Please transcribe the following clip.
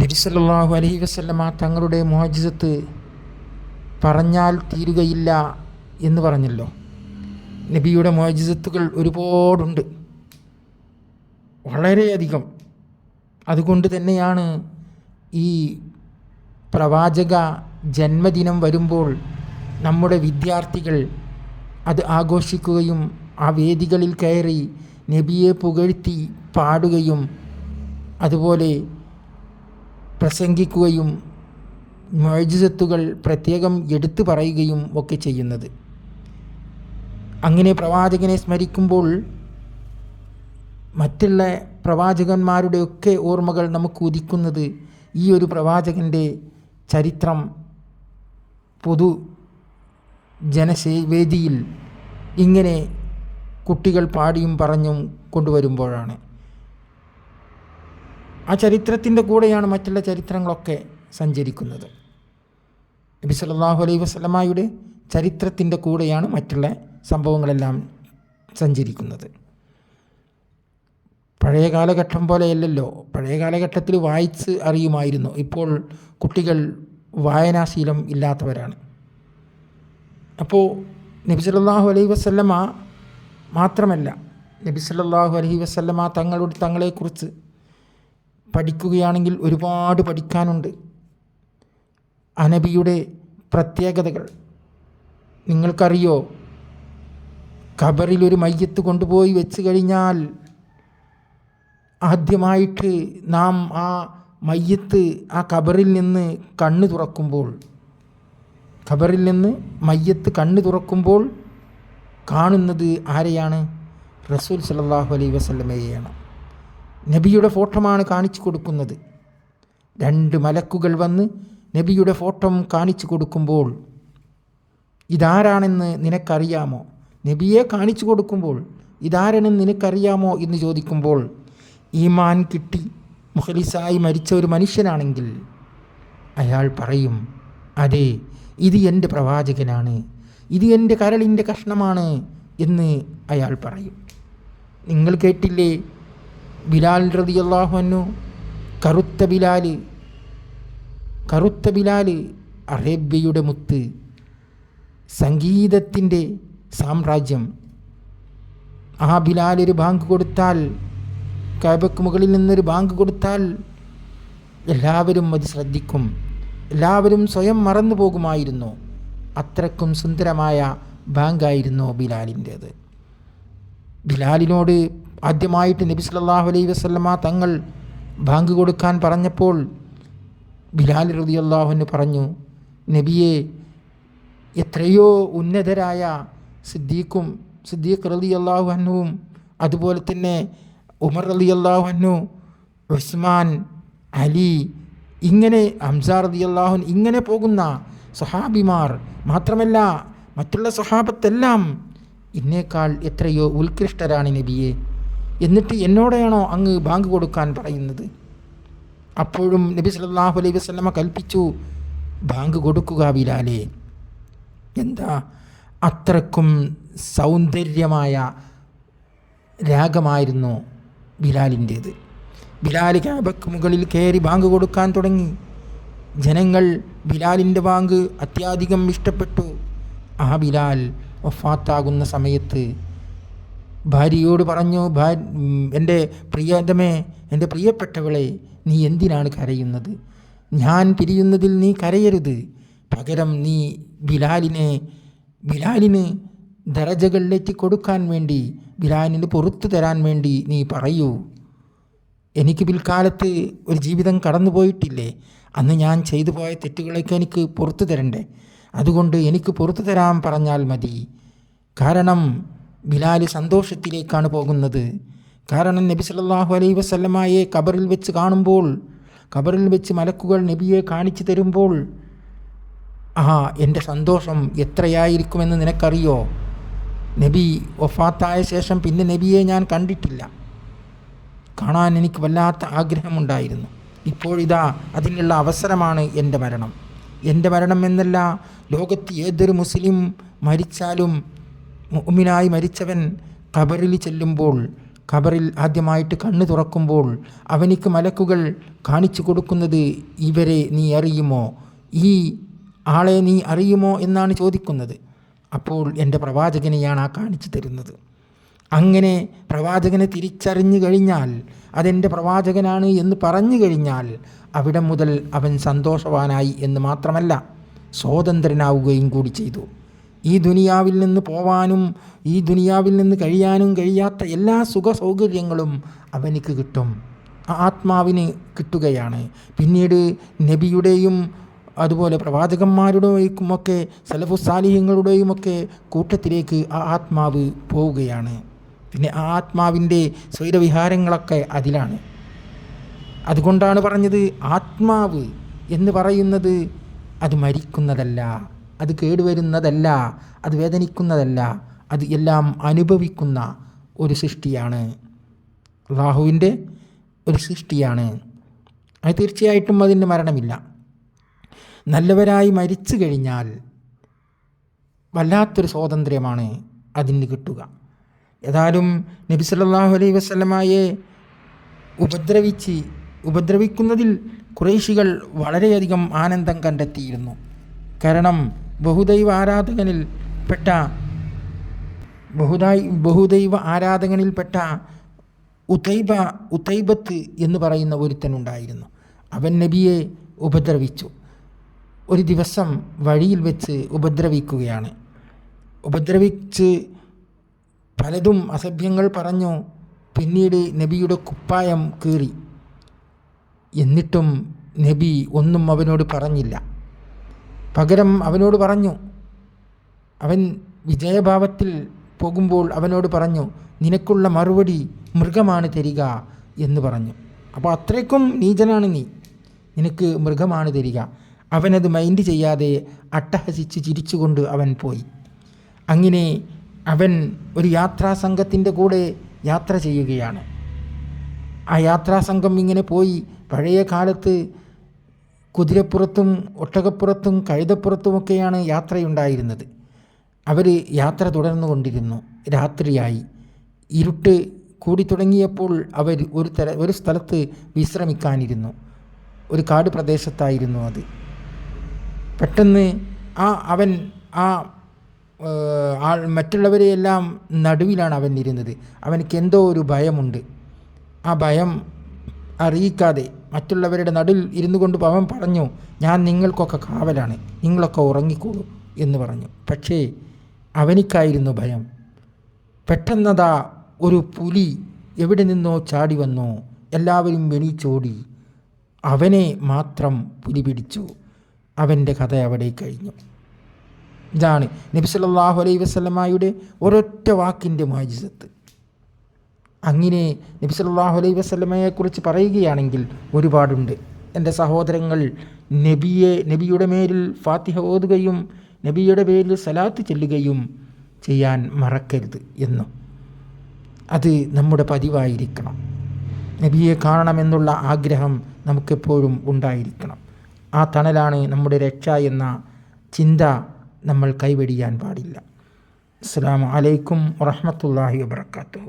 നബി സല്ലല്ലാഹു അലൈഹി വസല്ലമ തങ്ങളുടെ മുഅ്ജിസത്ത് പറഞ്ഞാൽ തീരുകയില്ല എന്ന് പറഞ്ഞല്ലോ. നബിയുടെ മുഅ്ജിസത്തുകൾ ഒരുപാടുണ്ട്, വളരെയധികം. അതുകൊണ്ട് തന്നെയാണ് ഈ പ്രവാചക ജന്മദിനം വരുമ്പോൾ നമ്മുടെ വിദ്യാർത്ഥികൾ അത് ആഘോഷിക്കുകയും ആ വേദികളിൽ കയറി നബിയെ പുകഴ്ത്തി പാടുകയും അതുപോലെ പ്രസംഗിക്കുകയും മുഅ്ജിസത്തുകൾ പ്രത്യേകം എടുത്തു പറയുകയും ഒക്കെ ചെയ്യുന്നത്. അങ്ങനെ പ്രവാചകനെ സ്മരിക്കുമ്പോൾ മറ്റുള്ള പ്രവാചകന്മാരുടെയൊക്കെ ഓർമ്മകൾ നമുക്ക് ഉദിക്കുന്നത് ഈ ഒരു പ്രവാചകൻ്റെ ചരിത്രം പൊതു ജനവേദിയിൽ ഇങ്ങനെ കുട്ടികൾ പാടിയും പറഞ്ഞും കൊണ്ടുവരുമ്പോഴാണ്. ആ ചരിത്രത്തിൻ്റെ കൂടെയാണ് മറ്റുള്ള ചരിത്രങ്ങളൊക്കെ സഞ്ചരിക്കുന്നത്. നബി സല്ലല്ലാഹു അലൈഹി വസല്ലമയുടെ ചരിത്രത്തിൻ്റെ കൂടെയാണ് മറ്റുള്ള സംഭവങ്ങളെല്ലാം സഞ്ചരിക്കുന്നത്. പഴയ കാലഘട്ടം പോലെയല്ലല്ലോ. പഴയ കാലഘട്ടത്തിൽ വായിച്ച് അറിയുമായിരുന്നു. ഇപ്പോൾ കുട്ടികൾ വായനാശീലം ഇല്ലാത്തവരാണ്. അപ്പോൾ നബി സല്ലല്ലാഹു അലൈഹി വസല്ലമ മാത്രമല്ല, നബി സല്ലല്ലാഹു അലൈഹി വസല്ലമ തങ്ങളെക്കുറിച്ച് പഠിക്കുകയാണെങ്കിൽ ഒരുപാട് പഠിക്കാനുണ്ട്. ആ നബിയുടെ പ്രത്യേകതകൾ നിങ്ങൾക്കറിയോ? ഖബറിൽ ഒരു മയ്യത്ത് കൊണ്ടുപോയി വെച്ച് കഴിഞ്ഞാൽ ആദ്യമായിട്ട് നാം ആ മയ്യത്ത് ആ ഖബറിൽ നിന്ന് കണ്ണ് തുറക്കുമ്പോൾ, ഖബറിൽ നിന്ന് മയ്യത്ത് കണ്ണ് തുറക്കുമ്പോൾ കാണുന്നത് ആരെയാണ്? റസൂൽ സല്ലല്ലാഹു അലൈഹി വസല്ലമയെയാണ്. നബിയുടെ ഫോട്ടോമാണ് കാണിച്ചു കൊടുക്കുന്നത്. 2 മലക്കുകൾ വന്ന് നബിയുടെ ഫോട്ടോ കാണിച്ചു കൊടുക്കുമ്പോൾ ഇതാരാണെന്ന് നിനക്കറിയാമോ? നബിയെ കാണിച്ചു കൊടുക്കുമ്പോൾ ഇതാരാണെന്ന് നിനക്കറിയാമോ എന്ന് ചോദിക്കുമ്പോൾ ഈമാൻ കിട്ടി മുഖ്ലിസായി മരിച്ച ഒരു മനുഷ്യനാണെങ്കിൽ അയാൾ പറയും, അതെ, ഇത് എൻ്റെ പ്രവാചകനാണ്, ഇത് എൻ്റെ കരളിൻ്റെ കഷ്ണമാണ് എന്ന് അയാൾ പറയും. നിങ്ങൾ കേട്ടില്ലേ ബിലാൽ റളിയല്ലാഹു അൻഹു? കറുത്ത ബിലാൽ, അറേബ്യയുടെ മുത്ത്, സംഗീതത്തിൻ്റെ സാമ്രാജ്യം. ആ ബിലാൽ ഒരു ബാങ്ക് കൊടുത്താൽ, കഅബയ്ക്ക് മുകളിൽ നിന്നൊരു ബാങ്ക് കൊടുത്താൽ എല്ലാവരും അത് ശ്രദ്ധിക്കും, എല്ലാവരും സ്വയം മറന്നു പോകുമായിരുന്നു. അത്രക്കും സുന്ദരമായ ബാങ്കായിരുന്നു ബിലാലിൻ്റേത്. ബിലാലിനോട് ആദ്യമായിട്ട് നബി സല്ലല്ലാഹു അലൈഹി വസല്ലമ തങ്ങൾ ബാങ്ക് കൊടുക്കാൻ പറഞ്ഞപ്പോൾ ബിലാൽ റളിയല്ലാഹു അൻഹു പറഞ്ഞു, നബിയെ, എത്രയോ ഉന്നതരായ സിദ്ദീഖ് റളിയല്ലാഹു അൻഹുവും അതുപോലെ തന്നെ ഉമർ റളിയല്ലാഹു അൻഹു, ഉസ്മാൻ, അലി, ഇങ്ങനെ ഹംസ റളിയല്ലാഹു അൻഹു, ഇങ്ങനെ പോകുന്ന സ്വഹാബിമാർ, മാത്രമല്ല മറ്റുള്ള സ്വഹാബത്തെല്ലാം എന്നേക്കാൾ എത്രയോ ഉത്കൃഷ്ടരാണ് നബിയെ. എന്നിട്ട് എന്നോടാണോ അങ്ങ് ബാങ്ക് കൊടുക്കാൻ പറയുന്നത്? അപ്പോഴും നബി സല്ലല്ലാഹു അലൈഹി വസല്ലമ കൽപ്പിച്ചു, ബാങ്ക് കൊടുക്കുക ബിലാലേ. എന്താ അത്രക്കും സൗന്ദര്യമായ രാഗമായിരുന്നു ബിലാലിൻ്റേത്. ബിലാൽ കഅബയ്ക്ക് മുകളിൽ കയറി ബാങ്ക് കൊടുക്കാൻ തുടങ്ങി. ജനങ്ങൾ ബിലാലിൻ്റെ ബാങ്ക് അത്യാധികം ഇഷ്ടപ്പെട്ടു. ആ ബിലാൽ വഫാത്താകുന്ന സമയത്ത് ഭാര്യയോട് പറഞ്ഞു, എൻ്റെ പ്രിയതമേ, എൻ്റെ പ്രിയപ്പെട്ടവളെ, നീ എന്തിനാണ് കരയുന്നത്? ഞാൻ പിരിയുന്നതിൽ നീ കരയരുത്. പകരം നീ ബിലാലിന് ദറജകളിലേക്ക് കൊടുക്കാൻ വേണ്ടി, ബിലാലിന് പുറത്തു തരാൻ വേണ്ടി നീ പറയൂ. എനിക്ക് പിൽക്കാലത്ത് ഒരു ജീവിതം കടന്നു പോയിട്ടില്ലേ? അന്ന് ഞാൻ ചെയ്തു പോയ തെറ്റുകളൊക്കെ എനിക്ക് പുറത്തു തരണ്ടേ? അതുകൊണ്ട് എനിക്ക് പുറത്തു തരാൻ പറഞ്ഞാൽ മതി. കാരണം ബിലാൽ സന്തോഷത്തിലേക്കാണ് പോകുന്നത്. കാരണം നബി സല്ലല്ലാഹു അലൈഹി വസല്ലമയെ ഖബറിൽ വെച്ച് കാണുമ്പോൾ, ഖബറിൽ വെച്ച് മലക്കുകൾ നബിയെ കാണിച്ചു തരുമ്പോൾ എൻ്റെ സന്തോഷം എത്രയായിരിക്കുമെന്ന് നിനക്കറിയോ? നബി വഫാത്തായ ശേഷം പിന്നെ നബിയെ ഞാൻ കണ്ടിട്ടില്ല. കാണാൻ എനിക്ക് വല്ലാത്ത ആഗ്രഹമുണ്ടായിരുന്നു. ഇപ്പോഴിതാ അതിനുള്ള അവസരമാണ് എൻ്റെ മരണം. എൻ്റെ മരണം എന്നല്ല, ലോകത്ത് ഏതൊരു മുസ്ലിം മരിച്ചാലും മുഅ്മിനായി മരിച്ചവൻ ഖബറിൽ ചെല്ലുമ്പോൾ ഖബറിൽ ആദ്യമായിട്ട് കണ്ണ് തുറക്കുമ്പോൾ അവനിക്ക് മലക്കുകൾ കാണിച്ചു കൊടുക്കുന്നത്, ഇവരെ നീ അറിയുമോ, ഈ ആളെ നീ അറിയുമോ എന്നാണ് ചോദിക്കുന്നത്. അപ്പോൾ എൻ്റെ പ്രവാചകനെയാണ് ആ കാണിച്ചു തരുന്നത്. അങ്ങനെ പ്രവാചകനെ തിരിച്ചറിഞ്ഞു കഴിഞ്ഞാൽ, അതെൻ്റെ പ്രവാചകനാണ് എന്ന് പറഞ്ഞു കഴിഞ്ഞാൽ, അവിടെ മുതൽ അവൻ സന്തോഷവാനായി എന്ന് മാത്രമല്ല, സ്വതന്ത്രനാവുകയും കൂടി ചെയ്തു. ഈ ദുനിയാവിൽ നിന്ന് പോവാനും ഈ ദുനിയാവിൽ നിന്ന് കഴിയാനും കഴിയാത്ത എല്ലാ സുഖ സൗകര്യങ്ങളും അവനിക്ക് കിട്ടും, ആത്മാവിന് കിട്ടുകയാണ്. പിന്നീട് നബിയുടെയും അതുപോലെ പ്രവാചകന്മാരുടെയുമൊക്കെ സലഫുസാലിഹ്യങ്ങളുടെയുമൊക്കെ കൂട്ടത്തിലേക്ക് ആ ആത്മാവ് പോവുകയാണ്. പിന്നെ ആ ആത്മാവിൻ്റെ സ്വൈരവിഹാരങ്ങളൊക്കെ അതിലാണ്. അതുകൊണ്ടാണ് പറഞ്ഞത്, ആത്മാവ് എന്ന് പറയുന്നത് അത് മരിക്കുന്നതല്ല, അത് കേടുവരുന്നതല്ല, അത് വേദനിക്കുന്നതല്ല, അത് എല്ലാം അനുഭവിക്കുന്ന ഒരു സൃഷ്ടിയാണ്, അല്ലാഹുവിൻ്റെ ഒരു സൃഷ്ടിയാണ്. അത് തീർച്ചയായിട്ടും അതിന് മരണമില്ല. നല്ലവരായി മരിച്ചു കഴിഞ്ഞാൽ വല്ലാത്തൊരു സ്വാതന്ത്ര്യമാണ് അതിന് കിട്ടുക. ഏതായാലും നബി സല്ലല്ലാഹു അലൈഹി വസല്ലമയെ ഉപദ്രവിക്കുന്നതിൽ ഖുറൈശികൾ വളരെയധികം ആനന്ദം കണ്ടെത്തിയിരുന്നു. കാരണം ബഹുദൈവ ആരാധകനിൽപ്പെട്ട ഉതൈബത്ത് എന്ന് പറയുന്ന ഒരുത്തനുണ്ടായിരുന്നു. അവൻ നബിയെ ഉപദ്രവിച്ചു. ഒരു ദിവസം വഴിയിൽ വെച്ച് ഉപദ്രവിക്കുകയാണ്. ഉപദ്രവിച്ച് പലതും അസഭ്യങ്ങൾ പറഞ്ഞു. പിന്നീട് നബിയുടെ കുപ്പായം കീറി. എന്നിട്ടും നബി ഒന്നും അവനോട് പറഞ്ഞില്ല. പകരം അവനോട് പറഞ്ഞു, അവൻ വിജയഭാവത്തിൽ പോകുമ്പോൾ അവനോട് പറഞ്ഞു, നിനക്കുള്ള മറുപടി മൃഗമാണ് തരിക എന്ന് പറഞ്ഞു. അപ്പോൾ അത്രയ്ക്കും നീചനാണ് നീ, നിനക്ക് മൃഗമാണ് തരിക. അവനത് മൈൻഡ് ചെയ്യാതെ അട്ടഹസിച്ച് ചിരിച്ചുകൊണ്ട് അവൻ പോയി. അങ്ങനെ അവൻ ഒരു യാത്രാസംഘത്തിൻ്റെ കൂടെ യാത്ര ചെയ്യുകയാണ്. ആ യാത്രാസംഘം ഇങ്ങനെ പോയി. പഴയ കാലത്ത് കുതിരപ്പുറത്തും ഒട്ടകപ്പുറത്തും കഴുതപ്പുറത്തുമൊക്കെയാണ് യാത്രയുണ്ടായിരുന്നത്. അവർ യാത്ര തുടർന്നു കൊണ്ടിരുന്നു. രാത്രിയായി, ഇരുട്ട് കൂടി തുടങ്ങിയപ്പോൾ അവർ ഒരു സ്ഥലത്ത് വിശ്രമിക്കാനിരുന്നു. ഒരു കാട് പ്രദേശത്തായിരുന്നു അത്. പെട്ടെന്ന് അവൻ മറ്റുള്ളവരെയെല്ലാം നടുവിലാണ് അവൻ ഇരുന്നത്. അവനക്ക് എന്തോ ഒരു ഭയമുണ്ട്. ആ ഭയം അറിയിക്കാതെ മറ്റുള്ളവരുടെ നടുവിൽ ഇരുന്നു കൊണ്ട് അവൻ പറഞ്ഞു, ഞാൻ നിങ്ങൾക്കൊക്കെ കാവലാണ്, നിങ്ങളൊക്കെ ഉറങ്ങിക്കോളൂ എന്ന് പറഞ്ഞു. പക്ഷേ അവനിക്കായിരുന്നു ഭയം. പെട്ടെന്നതാ ഒരു പുലി എവിടെ നിന്നോ ചാടി വന്നു. എല്ലാവരും എണീച്ചോടി. അവനെ മാത്രം പുലി പിടിച്ചു. അവൻ്റെ കഥ അവിടെ കഴിഞ്ഞു. ഇതാണ് നബി സല്ലല്ലാഹു അലൈഹി വസല്ലമയുടെ ഒരൊറ്റ വാക്കിൻ്റെ മുഅ്ജിസത്ത്. അങ്ങനെ നബി സല്ലല്ലാഹു അലൈഹി വസല്ലമയെക്കുറിച്ച് പറയുകയാണെങ്കിൽ ഒരുപാടുണ്ട്. എൻ്റെ സഹോദരങ്ങൾ, നബിയുടെ മേലിൽ ഫാത്തിഹ ഓതുകയും നബിയുടെ പേരിൽ സലാത്ത് ചൊല്ലുകയും ചെയ്യാൻ മറക്കരുത് എന്നും അത് നമ്മുടെ പതിവായിരിക്കണം. നബിയെ കാണണമെന്നുള്ള ആഗ്രഹം നമുക്കെപ്പോഴും ഉണ്ടായിരിക്കണം. ആ തണലാണ് നമ്മുടെ രക്ഷ എന്ന ചിന്ത നമ്മൾ കൈവെടിയാൻ പാടില്ല. അസ്സലാമു അലൈക്കും വറഹ്മത്തുള്ളാഹി വബറകാതുഹു.